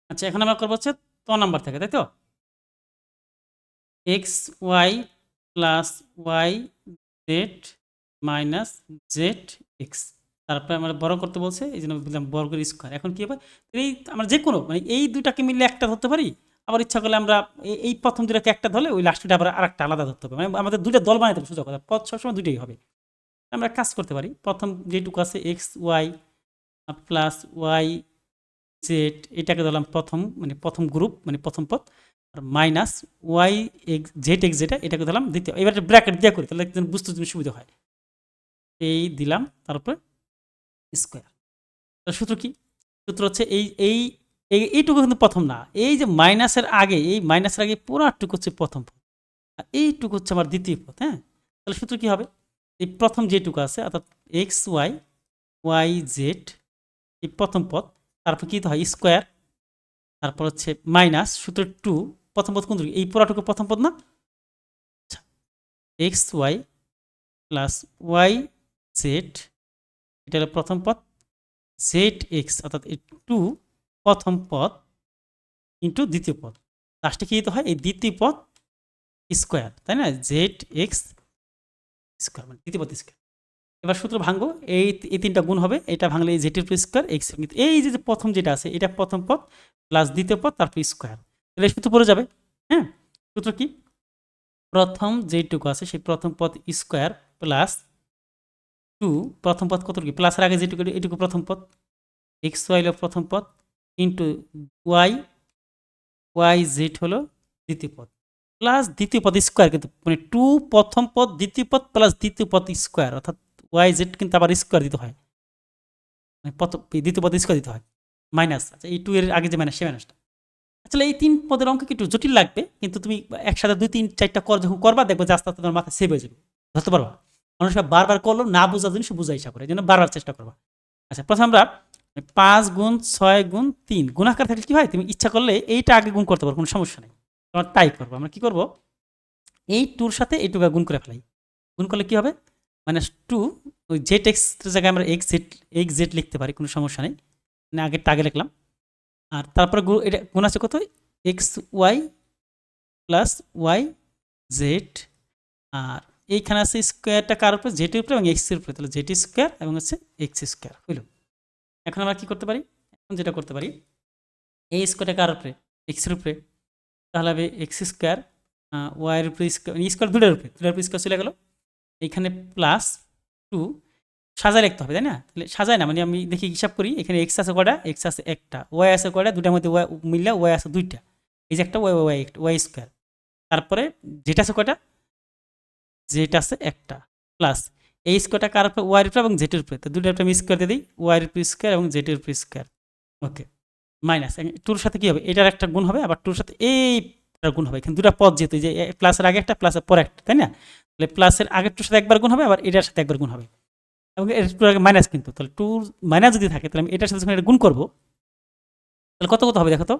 আচ্ছা, এখন আমরা করবো হচ্ছে নাম্বার থেকে, তাই তো? X y plus y z minus z x. তারপরে আমরা বড় করতে বলছে, এই জন্য বললাম বর্গের স্কোয়ার। এখন কি হবে, এই আমরা যে কোনো মানে এই দুটাকে মিলে একটা ধরতে পারি, আবার ইচ্ছা করলে আমরা এই প্রথম দুটাকে একটা ধরলে ওই লাস্টটা আবার আরেকটা আলাদা ধরতে হবে, মানে আমাদের দুইটা দল বানাতে হবে। সোজা কথা, পথ সবসময় দুইটাই হবে। আমরা কাজ করতে পারি, প্রথম যেটুকু আছে x y plus y z, এটাকে ধরলাম প্রথম, মানে প্রথম গ্রুপ, মানে প্রথম পদ। আর minus y x z x, যেটা এটাকে ধরলাম দ্বিতীয়। এবার ব্র্যাকেট দিয়ে করি, তাহলে একজন বুঝতে জন্য সুবিধা হয়। এই দিলাম, তারপরে স্কোয়ার। সূত্র কি? সূত্র হচ্ছে এইটুকু কিন্তু প্রথম না, এই যে মাইনাসের আগে, এই মাইনাসের আগে পুরাটুকু হচ্ছে প্রথম পদ, আর এইটুকু হচ্ছে আমার দ্বিতীয় পদ। হ্যাঁ, তাহলে সূত্র কি হবে? এই প্রথম যেটুকু আছে, অর্থাৎ এক্স ওয়াই ওয়াই জেড, এই প্রথম পদ, তারপর কি হয় স্কোয়ার, তারপর হচ্ছে মাইনাস সূত্র টু, প্রথম পদ কোন দিকে? এই পুরাটুকু প্রথম পদ না? আচ্ছা, x y plus y z, এটা হলো প্রথম পদ, জেড এক্স অর্থাৎ এই টু প্রথম পদ ইন্টু দ্বিতীয় পদ, লাস্টে কি দিতে হয়? এই দ্বিতীয় পদ স্কোয়ার, তাই না? জেড এক্স স্কোয়ার মানে দ্বিতীয় পদ স্কোয়ার। এবার সূত্র ভাঙবো, এই তিনটা গুণ হবে, এটা ভাঙলে এই জেটের স্কোয়ার এক্স, কিন্তু এই যে প্রথম যেটা আছে এটা প্রথম পদ প্লাস দ্বিতীয় পদ তারপর স্কোয়ার, তাহলে এই সূত্র পড়ে যাবে। হ্যাঁ, সূত্র কি? প্রথম যেটুকু আছে সেই প্রথম পদ স্কোয়ার প্লাস টু, প্রথম পদ কতটুকু প্লাসের আগে যেটুকু এটুকু প্রথম পদ, এক্স ওয়াই হলো প্রথম পদ ইন্টু ওয়াই ওয়াই জেড হলো দ্বিতীয় পদ, প্লাস দ্বিতীয় পদ স্কোয়ার, কিন্তু মানে টু প্রথম পদ দ্বিতীয় পদ প্লাস দ্বিতীয় পদ স্কোয়ার, অর্থাৎ ওয়াই জেড কিন্তু আবার স্কোয়ার দিতে হয়, মানে দ্বিতীয় পদ স্কোয়ার দিতে হয় মাইনাস। আচ্ছা, এই টু এর আগে যে মাইনাস, সে মাইনাসটা। আসলে এই তিন পদের অঙ্ক একটু জটিল লাগবে, কিন্তু তুমি একসাথে দুই তিন চারটা কর যখন করবা, দেখবে যে আস্তে আস্তে তোমার মাথায় সেভ হয়ে যাবে, ধরতে পারবা। মানুষ বারবার করলো না বোঝা জিনিস বুঝা ইচ্ছা করে, এই জন্য বারবার চেষ্টা করবা। আচ্ছা, প্রথমে আমরা 5 গুণ 6 গুণ 3 গুণাকার থাকলে কি হয়, তুমি ইচ্ছা করলে এইটা আগে গুণ করতে পারো, কোনো সমস্যা নেই। তোমার তাই করবো। আমরা কি করবো, এই টুর সাথে এইটুকু গুণ করে ফেলাই। গুণ করলে কি হবে, মানে টু, ওই জেড এক্স জায়গায় আমরা এক্স জেড লিখতে পারি, কোনো সমস্যা নেই, মানে আগেরটা আগে লিখলাম। আর তারপরে এটা গুণ আছে কত, x y plus y z, আর এইখানে আছে স্কোয়ারটা কার উপরে, জেটের উপরে এবং এক্সের উপরে, তাহলে জেড স্কোয়ার এবং হচ্ছে এক্স স্কোয়ার হইল। এখন আমরা কি করতে পারি, এখন যেটা করতে পারি, এই স্কোয়ারটা কার উপরে, এক্সের উপরে, তাহলে হবে এক্স স্কোয়ার ওয়াইয়ের উপরে স্কোয়ার, স্কোয়ার দুটোর উপরে স্কোয়ার চলে গেল, এইখানে প্লাস টু, সাজায় লিখতে হবে, তাই না? তাহলে সাজায় না, মানে আমি দেখি হিসাব করি, এখানে এক্স আছে কয়টা, এক্স আছে একটা, ওয়াই আছে কয়টা, দুটার মধ্যে ওয়াই মিললে ওয়াই আছে দুইটা, এই যে একটা ওয়াই ওয়াই ওয়াই স্কোয়ার, তারপরে যেটা আছে কয়টা, জেড আছে একটা, প্লাস এই স্কোয়ারটা কার উপরে, ওয়াইয়ের উপরে এবং জেটের উপরে, তো দুটার উপরে আমি স্কোয়ার দিয়ে দিই, ওয়াইয়ের উপরে স্কোয়ার এবং জেটের উপরে স্কোয়ার। ওকে, মাইনাস টুর সাথে কি হবে, এটার একটা গুণ হবে, আবার টুর সাথে এইটার গুণ হবে, এখানে দুটা পদ যেহেতু, যে প্লাসের আগে একটা প্লাসের পরে একটা, তাই না? তাহলে প্লাসের আগের টুর সাথে একবার গুণ হবে, আবার এটার সাথে একবার গুণ হবে, এবং এর টুর আগে মাইনাস, কিন্তু তাহলে টুর মাইনাস যদি থাকে, তাহলে আমি এটার সাথে যখন এটা গুণ করবো, তাহলে কত কত হবে দেখো তো,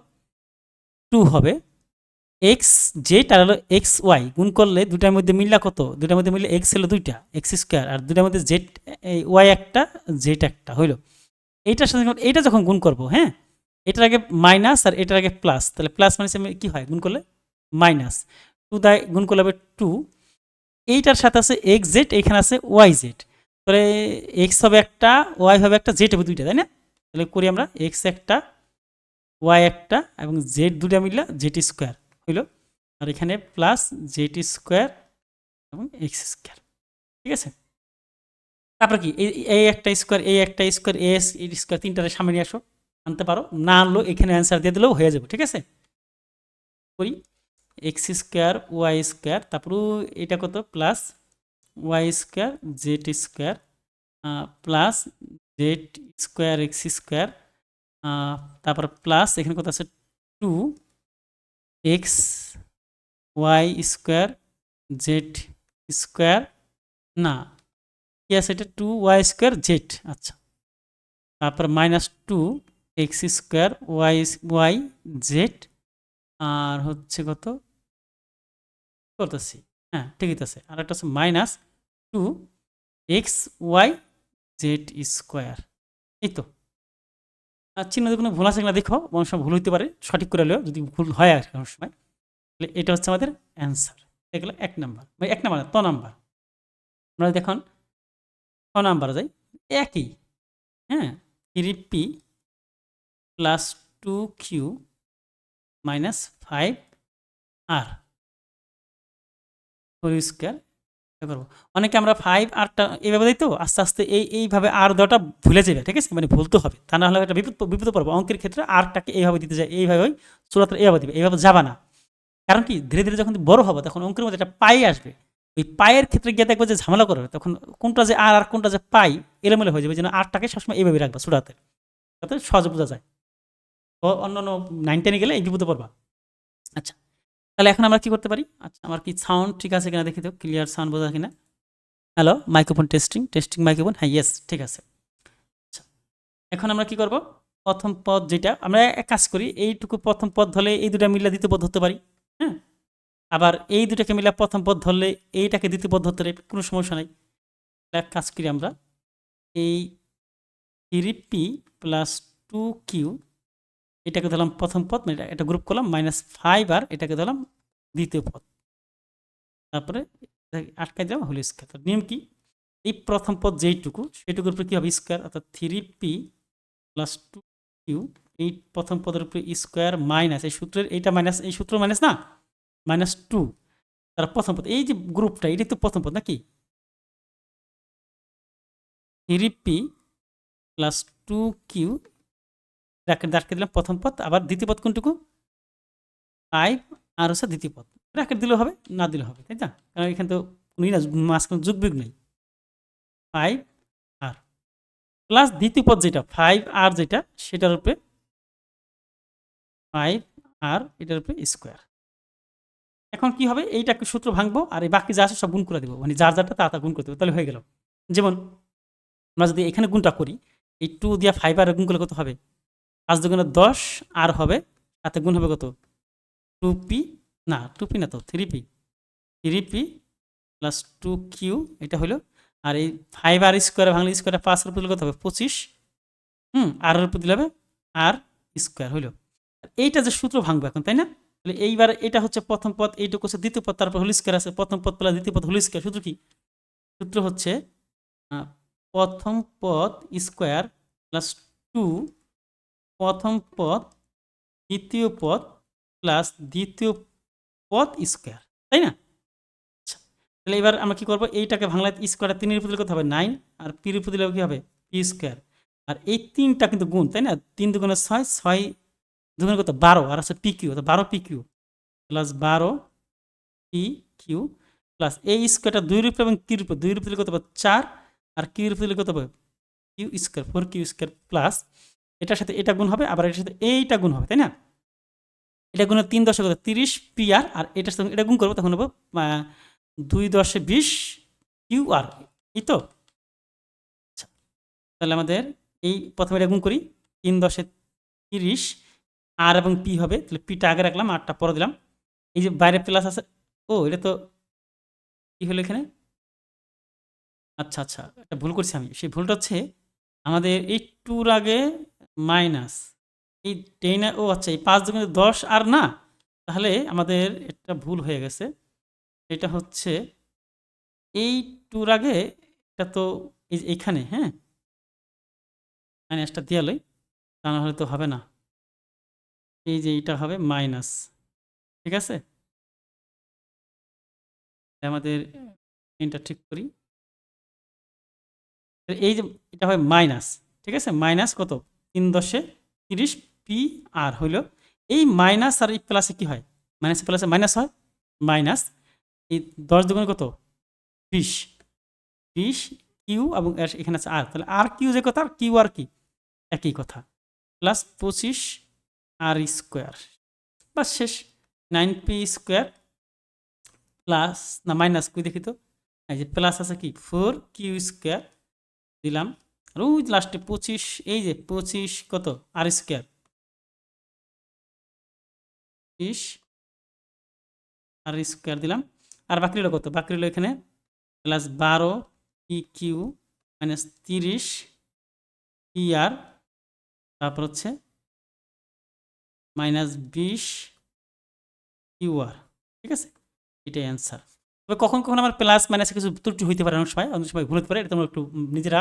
টু হবে এক্স জেড আর হলো এক্স ওয়াই, গুণ করলে দুটার মধ্যে মিললা কত, দুটার মধ্যে মিললে এক্স হলো দুইটা এক্স স্কোয়ার, আর দুটার মধ্যে জেড ওয়াই একটা জেড একটা হইলো। এইটার সাথে এইটা যখন গুণ করবো, হ্যাঁ, এটার আগে মাইনাস আর এটার আগে প্লাস, তাহলে প্লাস মানে কি হয়, গুণ করলে মাইনাস, টু দায় গুণ করলে হবে টু, এইটার সাথে আছে এক্স জেড, এইখানে আছে ওয়াই জেড, তাহলে এক্স হবে একটা, ওয়াই হবে একটা, জেড হবে দুইটা, তাই না? তাহলে করি আমরা এক্স একটা ওয়াই একটা এবং জেড দুটা মিললে জেড স্কোয়ার হইল, আর এখানে প্লাস জেড স্কোয়ার এবং এক্স স্কোয়ার। ঠিক আছে, তারপরে কি এই একটা স্কোয়ার, এই একটা স্কোয়ার, এস স্কোয়ার, তিনটারে সামনে নিয়ে আসো, আনতে পারো, না আনলো এখানে অ্যান্সার দিয়ে দিলেও হয়ে যাবে। ঠিক আছে, করি এক্স স্কোয়ার ওয়াই স্কোয়ার, তারপর এটা কত, plus y square z square plus z square x square, তারপর প্লাস এখানে কত আছে, two x y square z square, না কি আছে এটা, টু ওয়াই স্কোয়ার জেড, আচ্ছা, তারপর minus two x square y y z, আর হচ্ছে কত করতেছি, হ্যাঁ ঠিকই আছে, আর একটা হচ্ছে minus two x y z square, এই তো। চিহ্ন যদি কোনো ভুল আছে কিনা দেখো, অনেক সময় ভুল হইতে পারে, সঠিক করে নেও যদি ভুল হয় আর কোনো সময়। তাহলে এটা হচ্ছে আমাদের অ্যান্সার। এগুলো 1 নাম্বার, মানে 1 নাম্বার না, ত নাম্বার। আমরা দেখুন ছ নাম্বার যাই, একই, হ্যাঁ, 3p plus 2q minus 5r whole square করবো। অনেকে আমরা 5rটা এইভাবে দিই, তো আস্তে আস্তে এইভাবে আর দেওয়াটা ভুলে যাবে, ঠিক আছে, মানে ভুলতে হবে, তা না হলে একটা বিপদ পড়বো। অঙ্কের ক্ষেত্রে আরটাকে এইভাবে দিতে যায়, এইভাবে চূড়াতে এইভাবে দিবে, এইভাবে যাবা না। কারণ কি, ধীরে ধীরে যখন বড় হবে তখন অঙ্কের মধ্যে একটা পাই আসবে, ওই পায়ের ক্ষেত্রে গিয়ে দেখবে যে ঝামেলা করবে, তখন কোনটা যে আর কোনটা যে পাই এলোমেলো হয়ে যাবে। যেন আরটাকে সবসময় এইভাবে রাখবা চূড়াতে, যাতে সহজে বোঝা যায়। তো অন্য 9-10 গেলে এই বিপদে পড়বা। আচ্ছা, তাহলে এখন আমরা কি করতে পারি? আচ্ছা, আমার কি সাউন্ড ঠিক আছে কিনা দেখি তো, ক্লিয়ার সাউন্ড বোঝা কিনা। হ্যালো, মাইক্রোফোন টেস্টিং মাইক্রোফোন, হ্যাঁ, ইয়েস, ঠিক আছে। আচ্ছা, এখন আমরা কি করব? প্রথম পদ যেটা, আমরা এক কাজ করি, এইটুকু প্রথম পদ ধরলে এই দুটা মিলে দ্বিতীয় পদ ধরতে পারি, হ্যাঁ। আবার এই দুটাকে মিলে প্রথম পদ ধরলে এইটাকে দ্বিতীয় পদ ধরতে পারি, কোনো সমস্যা নাই। এক কাজ করি আমরা, এই 3p প্লাস 2q এটাকে ধরলাম প্রথম পদ, মানে এটা গ্রুপ করলাম, -5r এটাকে ধরলাম দ্বিতীয় পদ, তারপরে আটকাই দিলাম হোল স্কোয়ার। নিয়ম কি, এই প্রথম পদ যেইটুকু সেইটুকুর উপরে কী হবে? স্কোয়ার, অর্থাৎ 3p প্লাস 2q, এই প্রথম পদের উপরে স্কোয়ার মাইনাস এই সূত্রের, এইটা মাইনাস, এই সূত্র মাইনাস না, -2, তার প্রথম পদ, এই যে গ্রুপটা এটাই তো প্রথম পদ নাকি, 3p প্লাস 2q ব্র্যাকেট দিলাম প্রথম পদ, আবার দ্বিতীয় পদ কোনটুকু? 5 আর হচ্ছে দ্বিতীয় পদ, ব্র্যাকেট দিলেও হবে, না দিলেও হবে, তাই না? কারণ এখানে তো কোনো মাঝখানে যুগবিয়োগ নেই। 5r প্লাস দ্বিতীয় পদ যেটা 5r, যেটা সেটার উপরে 5r এটার উপরে স্কোয়ার। এখন কি হবে? এইটাকে সূত্র ভাঙবো আর এই বাকি যা আছে সব গুণ করে দেবো, মানে যার যারটা তা গুণ করে দেবো, তাহলে হয়ে গেল। যেমন আমরা যদি এখানে গুণটা করি, এই 2 দিয়ে 5r গুণ করলে কত হবে? 5 দুগুণে 10, আর হবে তাতে গুণ হবে কত? 2p, না 2p না তো 3p প্লাস 2q, এটা হলো। আর এই 5r স্কোয়ারে ভাঙলে স্কোয়ারে 5 এর উপর দিলে কত হবে? 25, আর এর উপর দিলে হবে আর স্কোয়ার হইলো। এইটা যে সূত্র ভাঙবো এখন, তাই না? তাহলে এইবার এটা হচ্ছে প্রথম পদ, এইটুকু হচ্ছে দ্বিতীয় পদ, তারপর হোল স্কোয়ার আছে, প্রথম পদ প্লাস দ্বিতীয় পদ হোল স্কোয়ার। সূত্র কি? সূত্র হচ্ছে প্রথম পদ স্কোয়ার প্লাস 2 প্রথম পদ দ্বিতীয় পদ প্লাস দ্বিতীয় পদ স্কোয়ার, তাই না? আচ্ছা, তাহলে এবার আমরা কি করবো? এইটাকে ভাঙলে স্কোয়ার 3 এর উপর দিলে কত হবে? 9, আর পির উপর দিলে কি হবে? P square. আর এই 3টা কিন্তু গুণ, তাই না? 3 দুগুণে 6, 6 দুগুণে কত? 12, আর আছে p q, 12 p q plus 12 p q plus এই স্কোয়ারটা 2 এর উপরে এবং কিউর উপর, 2 এর উপর দিলে কত হবে? 4, আর কিউর উপর দিলে কত হবে? Q square, 4q square plus এটার সাথে এটা গুণ হবে, আবার এটার সাথে এইটা গুণ হবে, তাই না? এটা গুণ 3 10 কত? 30 পি আর এটার সাথে এটা গুণ করবো, তখন হবে 2 10 20 কিউ আর, এই তো। আচ্ছা, তাহলে আমাদের এই প্রথমে এটা গুণ করি, 3 10 30, আর এবং পি হবে, তাহলে পিটা আগে রাখলাম, আরটা পরে দিলাম। এই যে বাইরে প্লাস আছে, ও এটা তো কি হলো এখানে? আচ্ছা আচ্ছা, একটা ভুল করছি আমি। সেই ভুলটা হচ্ছে আমাদের এই 2-র আগে মাইনাস, এই 10, ও আচ্ছা, এই 5 দুগুণে 10 আর না, তাহলে আমাদের একটা ভুল হয়ে গেছে। এটা হচ্ছে এই 2-র আগে, এটা তো এইখানে, হ্যাঁ, মাইনাসটা দিয়ে লই, তা না হলে তো হবে না। এই যে এটা হবে মাইনাস, ঠিক আছে? আমাদের এটা ঠিক করি, এই যে এটা হয় মাইনাস, ঠিক আছে? মাইনাস কত? 3 10 30 পি আর হইল, এই মাইনাস আর এই প্লাসে কি হয়? মাইনাসে প্লাসে মাইনাস হয়, মাইনাস এই 10 দুগুণে কত? 20, 20 কিউ এবং এখানে আছে আর, তাহলে আর কিউ যে কথা, আর কিউ আর কি একই কথা, প্লাস 25 আর স্কোয়ার, বা শেষ 9p স্কোয়ার প্লাস, না মাইনাস কই দেখি তো, এই যে প্লাস আছে কি 4q স্কোয়ার দিলাম, আর ওই লাস্টে 25, এই যে 25 কত? আর স্কোয়ার 20 আর স্কোয়ার দিলাম, আর বাকি রইল কত? বাকি রইল এখানে plus 12 p q minus 30 p আর তারপর হচ্ছে -20 QR, ঠিক আছে, এটাই অ্যান্সার। তবে কখন কখন আমার প্লাস মাইনাসে কিছু ত্রুটি হইতে পারে, অনেক সময় ভুল হতে পারে, এটা তোমরা একটু নিজেরা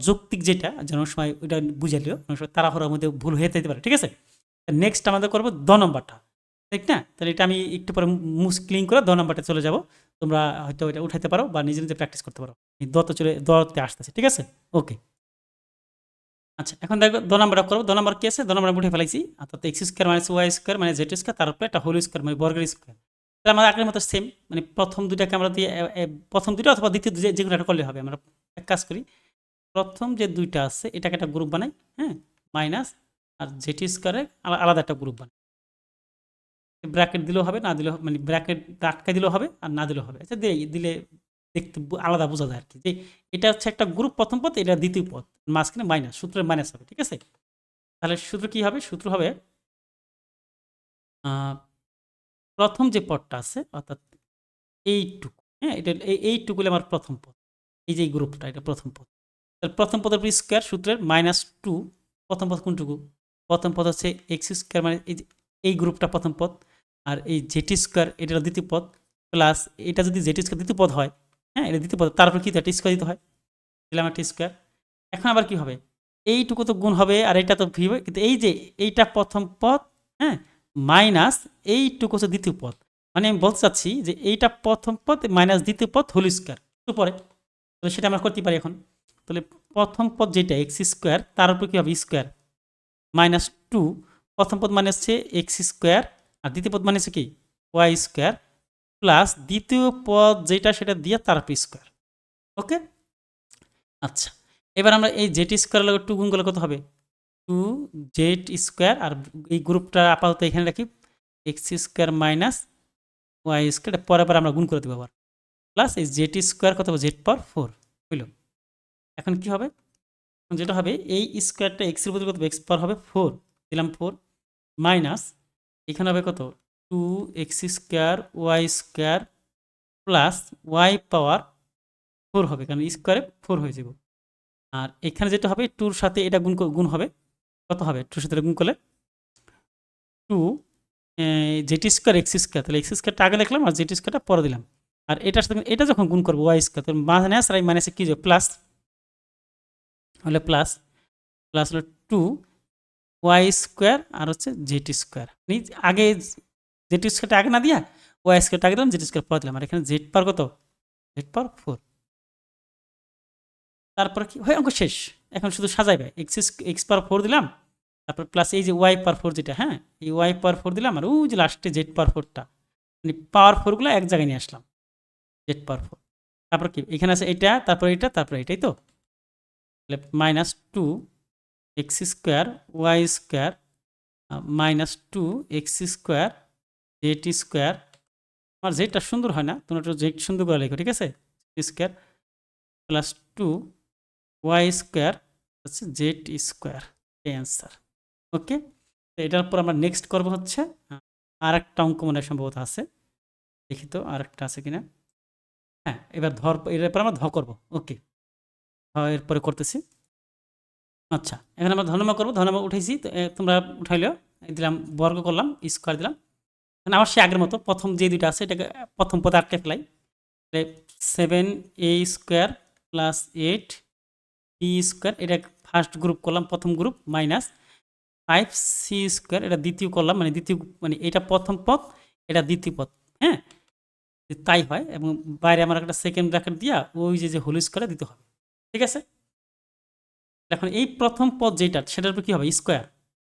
যৌক্তিক যেটা যেন অনেক সময় ওইটা বুঝে লিও, অনেক সময় তাড়াহুড়োর মধ্যে ভুল হয়ে যেতে পারে, ঠিক আছে। নেক্সট আমাদের করবো 2 নম্বরটা, ঠিক না? তাহলে এটা আমি একটু পরে ক্লিন করে 2 নম্বরটা চলে যাব। তোমরা হয়তো এটা উঠাইতে পারো বা নিজে নিজে প্র্যাকটিস করতে পারো। এই দতে আসতেছে, ঠিক আছে, ওকে। আচ্ছা, এখন দেখো 2 নম্বরটা করবো। 2 নম্বর কি আছে? 2 নম্বর উঠে ফেলাইছি, অর্থাৎ x square minus y square মানে জেড স্কোয়ার, তার উপরে একটা হোল স্কোয়ার মানে বর্গের স্কোয়ার। তাহলে আমরা আগের মতো সেম, মানে প্রথম দুইটাকে আমরা দিয়ে প্রথম দুইটা অথবা দ্বিতীয় যে কোনো একটা করলে হবে। আমরা এক কাজ করি, প্রথম যে দুইটা আছে এটাকে একটা গ্রুপ বানাই, হ্যাঁ, মাইনাস আর জেড স্কোয়ারের আলাদা একটা গ্রুপ বানাই। ব্র্যাকেট দিলেও হবে, না দিলেও মানে ব্র্যাকেট আটকে দিলেও হবে আর না দিলেও হবে। আচ্ছা, দিলে দেখতে আলাদা বোঝা যায় আর কি, যে এটা হচ্ছে একটা গ্রুপ প্রথম পদ, এটা দ্বিতীয় পদ, মাঝখানে মাইনাস, সূত্রের মাইনাস হবে, ঠিক আছে। তাহলে সূত্র কি হবে? সূত্র হবে প্রথম যে পদটা আছে অর্থাৎ এইটুকু, হ্যাঁ, এটা এইটুকু হলে আমার প্রথম পদ, এই যে এই গ্রুপটা এটা প্রথম পদ। তাহলে প্রথম পদের উপর স্কোয়ার সূত্রের -2, প্রথম পদ কোনটুকু? প্রথম পদ হচ্ছে এক্স স্কোয়ার, মানে এই গ্রুপটা প্রথম পদ, আর এই জেটি স্কোয়ার এটা দ্বিতীয় পদ, প্লাস এটা যদি জেটি স্কোয়ার দ্বিতীয় পদ হয়, হ্যাঁ, এটা দ্বিতীয় পদ, তারপর কি টি স্কোয়ার দিতে হয়, দিলাম টি স্কোয়ার। এখন আবার কি হবে? এইটুকু তো গুণ হবে আর এটা তো ভি হবে, কিন্তু এই যে এইটা প্রথম পদ, হ্যাঁ, মাইনাস এইটুকু হচ্ছে দ্বিতীয় পদ, মানে আমি বলতে চাচ্ছি যে এইটা প্রথম পদ মাইনাস দ্বিতীয় পদ হোল স্কোয়ার একটু পরে। তাহলে সেটা আমরা করতে পারি এখন। তাহলে প্রথম পদ যেটা এক্স স্কোয়ার, তার উপর কী হবে? স্কোয়ার -2, প্রথম পদ মানে হচ্ছে এক্স স্কোয়ার আর দ্বিতীয় পদ মানে হচ্ছে কি ওয়াই স্কোয়ার, প্লাস দ্বিতীয় পদ যেটা সেটা দিয়ে তার উপর স্কোয়ার, ওকে। আচ্ছা, এবার আমরা এই জেড স্কোয়ার লগে 2 গুণ করলে কত হবে? 2z স্কোয়ার, আর এই গ্রুপটা আপাতত এখানে রাখি, x square minus y square, পরে পরে আমরা গুণ করে দেবো আবার, প্লাস এই জেড স্কোয়ার কত হবে? জেড পাওয়ার 4 হইল। এখন কি হবে? যেটা হবে এই স্কোয়ারটা এক্সের বদলে কত? এক্স পাওয়ার হবে 4, দিলাম 4, মাইনাস এখানে হবে কত? 2x square y square plus y power 4 হবে, কারণ স্কোয়ারে 4 হয়ে যাব। আর এখানে যেটা হবে 2-র সাথে এটা গুণ হবে, কত হবে? 2-র সাথে গুণ করলে 2 জেড স্কোয়ার এক্স স্কোয়ার, তাহলে এক্স স্কোয়ারটা আগে লিখলাম আর জেড স্কোয়ারটা পরে দিলাম। আর এটার সাথে এটা যখন গুণ করবো ওয়াই স্কোয়ার, তাহলে মাইনাস আর এই মাইনাসে কী যাবে? প্লাস হলে প্লাস হলো 2 ওয়াই স্কোয়ার আর হচ্ছে জেড স্কোয়ার, আগে জেড স্কোয়ারটা আগে না দিয়া ওয়াই স্কোয়ারটা আগে দিলাম, জেড স্কোয়ার পরে দিলাম, আর এখানে জেড পাওয়ার কত? জেড পাওয়ার 4। তারপর কি হয়? অঙ্ক শেষ। এখন শুধু সাজাইবে, এক্স পাওয়ার 4 দিলাম, তারপর প্লাস এই যে ওয়াই পাওয়ার 4 যেটা, হ্যাঁ, এই ওয়াই পাওয়ার 4 দিলাম, আর ওই যে লাস্টে জেড পাওয়ার 4টা, মানে পাওয়ার 4গুলো এক জায়গায় নিয়ে আসলাম, জেড পাওয়ার 4। তারপর কি এখানে আছে এটা, তারপর এটা, তারপর এটাই তো, তাহলে -2 x square y square -2 x square z square, আমার জেডটা সুন্দর হয় না, তোমরা একটু জেড সুন্দর করে লেখো, ঠিক আছে, স্কোয়ার প্লাস 2 ওয়াই স্কোয়ার হচ্ছে জেড স্কোয়ার, এই অ্যান্সার, ওকে। তো এটার পর আমরা নেক্সট করবো হচ্ছে আর একটা অঙ্ক মনে হয় সম্ভবত আছে, দেখি তো আর একটা আছে কিনা। হ্যাঁ, এবার এরপর আমরা করবো, ওকে, এরপরে করতেছি। আচ্ছা, এখন আমরা ধর্ম করবো, ধর্ম উঠাইছি, তো তোমরা উঠাইলেও দিলাম, বর্গ করলাম, স্কোয়ার দিলাম। এখন আবার সে আগের মতো প্রথম যে দুইটা আছে এটাকে প্রথম পদে আটকে ফেলাই, 7a square plus 8b square, এটা ফার্স্ট গ্রুপ করলাম, প্রথম গ্রুপ, মাইনাস 5c স্কোয়ার, এটা দ্বিতীয় করলাম, মানে দ্বিতীয়, মানে এটা প্রথম পদ, এটা দ্বিতীয় পদ, হ্যাঁ, তাই হয়। এবং বাইরে আমার একটা সেকেন্ড ব্র্যাকেট দিয়া ওই যে হোল স্কোয়ারে দিতে হবে, ঠিক আছে। এখন এই প্রথম পদ যেটা সেটার উপর কী হবে? Square,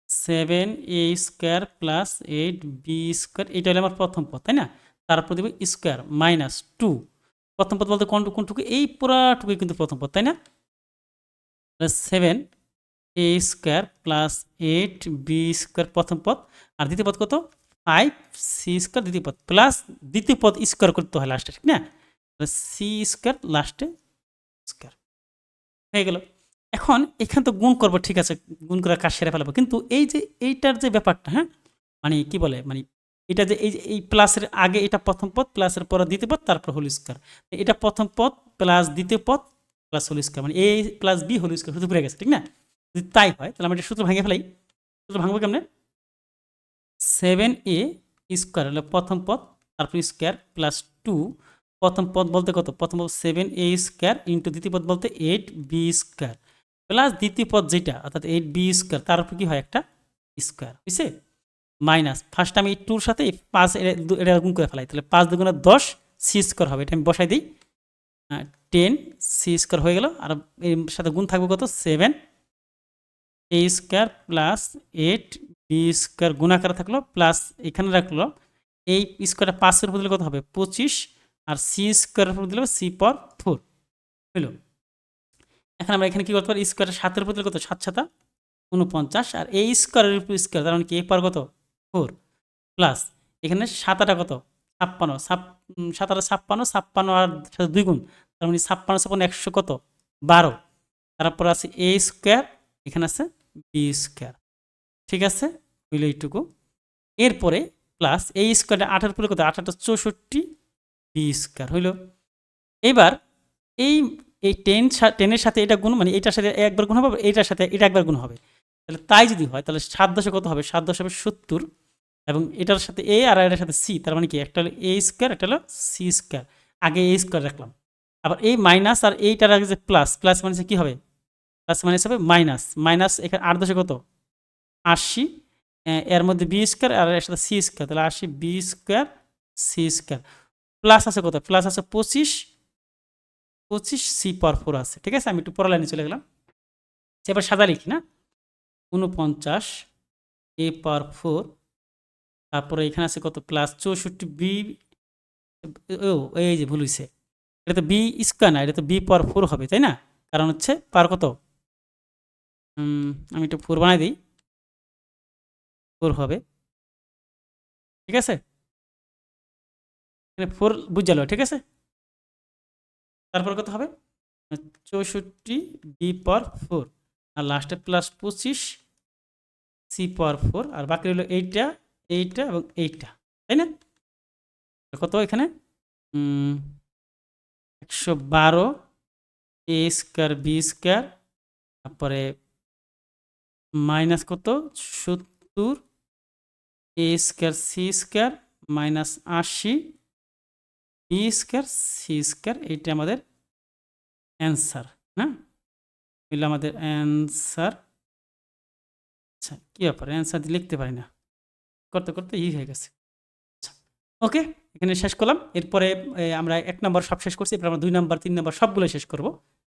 7a square plus 8b square, এটা হলো আমার প্রথম পদ, তাই না? তারপর দেবো স্কোয়ার -2, প্রথম পদ বলতে কোনটুকু? এই পুরাটুকুই কিন্তু প্রথম পদ, তাই না? 7a square plus 8b square প্রথম পদ, আর দ্বিতীয় পদ কত? 5c স্কোয়ার দ্বিতীয় পদ, প্লাস দ্বিতীয় পদ স্কোয়ার করতে হয় লাস্টে, ঠিক না? সি স্কোয়ার লাস্টে স্কোয়ার হয়ে গেল। এখন এখান তো গুণ করবো, ঠিক আছে, গুণ করার কাজ সেরে ফেলাবো, কিন্তু এই যে এইটার যে ব্যাপারটা, হ্যাঁ, মানে কি বলে, মানে এটা যে এই প্লাসের আগে এটা প্রথম পদ, প্লাসের পরে দ্বিতীয় পদ, তারপর হোল স্কোয়ার, এটা প্রথম পদ প্লাস দ্বিতীয় পদ প্লাস হোল স্কোয়ার, মানে এ প্লাস বি হোল স্কোয়ার শুধু পড়ে গেছে, ঠিক না? যদি তাই হয় তাহলে আমরা এটা সূত্র ভাঙিয়ে ফেলাই। সূত্র ভাঙবো কেমনে? 7a স্কোয়ার হলো প্রথম পদ, তারপর স্কোয়ার প্লাস 2, প্রথম পদ বলতে কত? প্রথম পদ 7a স্কোয়ার ইন্টু দ্বিতীয় পদ বলতে 8b স্কোয়ার প্লাস দ্বিতীয় পদ যেটা অর্থাৎ 8b স্কোয়ার, তার উপর কি হয় একটা স্কোয়ার, বুঝছে? মাইনাস ফার্স্ট আমি 2-র সাথে 5 এটা গুণ করে ফেলাই, তাহলে 5 দুগুণে 10 সি স্কোয়ার হবে, এটা আমি বসাই দিই। 10 সি স্কোয়ার হয়ে গেল, আর এর সাথে গুণ থাকবে কত? 7 এ স্কোয়ার প্লাস 8 বি স্কোয়ার গুণাকার থাকলো প্লাস এখানে রাখলো এই স্কোয়ারটা 5-এর উপর দিলে কত হবে? 25, আর সি স্কোয়ারের উপর দিলে সি পর 4 হইল। এখন আমরা এখানে কি করতে পারি? স্কোয়ারের 7-এর উপর দিলে কত? 7 × 7 = 49, আর এই স্কোয়ারের উপর স্কোয়ার তার মানে কি? এ পার কত? 4 প্লাস এখানে 7 কত? 56, 7 56, 56 আর সাথে 2 গুণ, তার মানে 56 56 100 কত? 12। তারপর আছে এ স্কোয়ার, এখানে আছে বি স্কোয়ার, ঠিক আছে? হইল এইটুকু। এরপরে প্লাস এই স্কোয়ারটা 8-এর উপরে কত? 8 × 8 = 64 বি স্কোয়ার হইল। এইবার এই 10-এর সাথে এটা গুণ, মানে এটার সাথে একবার গুণ হবে, এটার সাথে এটা একবার গুণ হবে, তাহলে তাই যদি হয় তাহলে 7 × 10 কত হবে? 7 × 10 হবে 70, এবং এটার সাথে এ আর এটার সাথে সি, তার মানে কি? একটা হলো এ স্কোয়ার, একটা হলো সি স্কোয়ার, আগে এ স্কোয়ার রাখলাম, আবার এই মাইনাস আর এইটার আগে যে প্লাস, প্লাস মানে কি হবে? প্লাস মাইনাস হবে মাইনাস, মাইনাস এখানে 8 × 10 কত? 80, এর মধ্যে বি স্কোয়ার আর এর সাথে সি স্কোয়ার, তাহলে 80 b square c square plus আছে কত? প্লাস আছে 25 সি পাওয়ার 4 আছে, ঠিক আছে? আমি একটু পরের লাইনে চলে গেলাম। এবার সাদা লিখি না, 49 এ পাওয়ার 4, তারপরে এখানে আছে কত? প্লাস 64 বি, ও এই যে ভুল হয়েছে, এটা তো বি স্কোয়ার না, এটা তো বি পাওয়ার 4 হবে, তাই না? কারণ হচ্ছে পার কত? আমি একটু 4 বানাই দিই, 4 হবে, ঠিক আছে? এখানে 4 বুঝালো, ঠিক আছে? তারপর কত হবে? 64 বি পাওয়ার 4, আর লাস্টে প্লাস 25 সি পাওয়ার 4, আর বাকি হলো এইটা, এইটা এবং এইটা, তাই না? কত এখানে? 112 এ স্কোয়ার বি স্কোয়ার, তারপরে মাইনাস কত? 70 a square c square minus 80 b square c square, এইটা আমাদের অ্যান্সার, না? এগুলো আমাদের অ্যান্সার। আচ্ছা, কী ব্যাপার? অ্যান্সার দিয়ে লিখতে পারি না, করতে করতে হয়ে গেছে। আচ্ছা, ওকে, এখানে শেষ করলাম। এরপরে আমরা 1 নম্বর সব শেষ করছি, এরপর আমরা 2 নম্বর 3 নম্বর সবগুলো শেষ করব,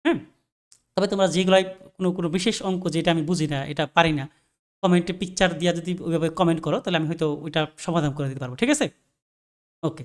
হ্যাঁ? তবে তোমরা যেগুলাই কোনো বিশেষ অঙ্ক যেটা আমি বুঝি না, এটা পারি না, কমেন্টে পিকচার দিয়া যদি ওইভাবে কমেন্ট করো তাহলে আমি হয়তো ওইটা সমাধান করে দিতে পারবো, ঠিক আছে? ওকে।